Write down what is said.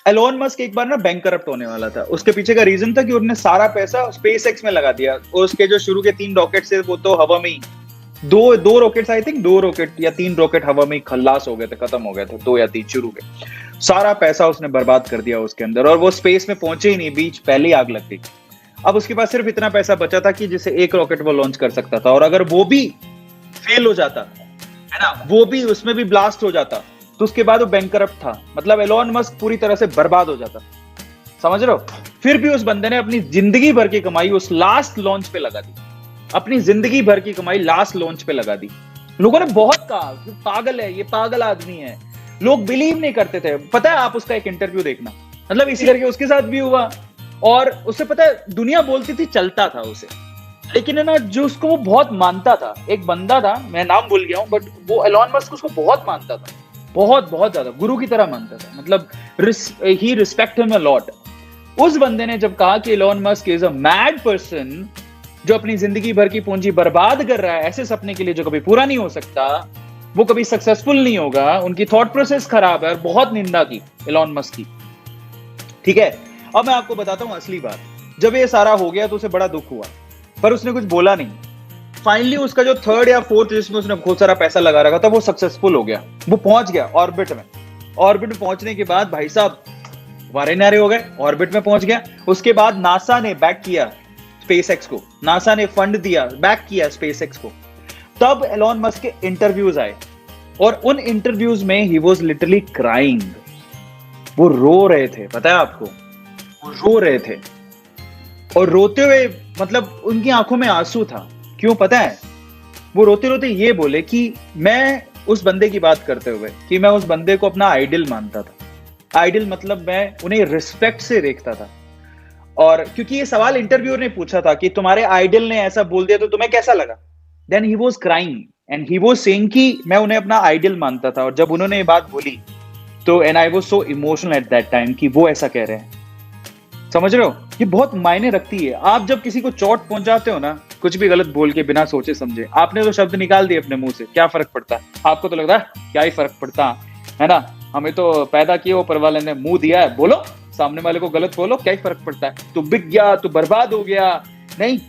Elon Musk एक बार ना bank corrupt होने वाला था। उसके पीछे का रीजन था कि उन्होंने सारा पैसा स्पेस एक्स में लगा दिया। उसके जो शुरू के 3 रॉकेट थे वो तो हवा में ही, दो रॉकेट्स, आई थिंक 2 रॉकेट या 3 रॉकेट हवा में ही खल्लास हो गए थे, खत्म हो गए थे, 2 या 3 शुरू के। सारा पैसा उसने बर्बाद कर दिया उसके अंदर, और वो स्पेस में पहुंचे ही नहीं, बीच पहले ही आग लग गई। अब उसके पास सिर्फ इतना पैसा बचा था कि जिसे एक रॉकेट वो लॉन्च कर सकता था, और अगर वो भी फेल हो जाता है ना, वो भी उसमें भी ब्लास्ट हो जाता, तो उसके बाद वो बैंकरप्ट था। मतलब एलोन मस्क पूरी तरह से बर्बाद हो जाता, समझ रहे हो। फिर भी उस बंदे ने अपनी जिंदगी भर की कमाई उस लास्ट लॉन्च पे लगा दी, अपनी जिंदगी भर की कमाई लास्ट लॉन्च पे लगा दी। लोगों ने बहुत कहा कि पागल है, ये पागल आदमी है, लोग बिलीव नहीं करते थे। पता है, आप उसका एक इंटरव्यू देखना, मतलब इसी करके उसके साथ भी हुआ, और उससे पता है दुनिया बोलती थी चलता था उसे, लेकिन है ना जो उसको वो बहुत मानता था, एक बंदा था, मैं नाम भूल गया हूं, बट वो एलोन मस्क उसको बहुत मानता था, बहुत बहुत ज्यादा गुरु की तरह मानता था, मतलब he respect him a lot. उस बंदे ने जब कहा कि Elon Musk is a mad person, जो अपनी जिंदगी भर की पूंजी बर्बाद कर रहा है ऐसे सपने के लिए जो कभी पूरा नहीं हो सकता, वो कभी सक्सेसफुल नहीं होगा, उनकी थॉट प्रोसेस खराब है, और बहुत निंदा की एलोन मस्क की। ठीक है, अब मैं आपको बताता हूं असली बात। जब ये सारा हो गया तो उसे बड़ा दुख हुआ, पर उसने कुछ बोला नहीं। फाइनली उसका जो 3rd या 4th जिसमें उसने बहुत सारा पैसा लगा रखा था, वो सक्सेसफुल हो गया, वो पहुंच गया ऑर्बिट में। ऑर्बिट में पहुंचने के बाद भाई साहब वारे नारे हो गए, ऑर्बिट में पहुंच गया। उसके बाद नासा ने बैक किया स्पेसएक्स को, नासा ने फंड दिया, बैक किया स्पेसएक्स को। तब एलोन मस्क के इंटरव्यूज आए, और उन इंटरव्यूज में ही वाज लिटरली क्राइंग, वो रो रहे थे, पता है आपको, वो रो रहे थे, और रोते हुए मतलब उनकी आंखों में आंसू था। क्यों पता है, वो रोते रोते ये बोले कि मैं उस बंदे की बात करते हुए कि मैं उस बंदे को अपना आइडल मानता था। आइडल मतलब मैं उन्हें रिस्पेक्ट से देखता था, और क्योंकि ये सवाल इंटरव्यूअर ने पूछा था कि तुम्हारे आइडल ने ऐसा बोल दिया तो तुम्हें कैसा लगा, then he was crying and he was saying कि मैं उन्हें अपना आइडल मानता था, और जब उन्होंने ये बात बोली तो and I was so emotional at that time कि वो ऐसा कह रहे हैं। समझ रहे हो, ये बहुत मायने रखती है। आप जब किसी को चोट पहुंचाते हो ना, कुछ भी गलत बोल के बिना सोचे समझे, आपने तो शब्द निकाल दिए अपने मुंह से, क्या फर्क पड़ता है आपको, तो लगता है क्या ही फर्क पड़ता है ना, हमें तो पैदा किया ऊपर वाले ने, मुंह दिया है, बोलो सामने वाले को गलत बोलो, क्या ही फर्क पड़ता है, तू बिक गया, तू बर्बाद हो गया। नहीं,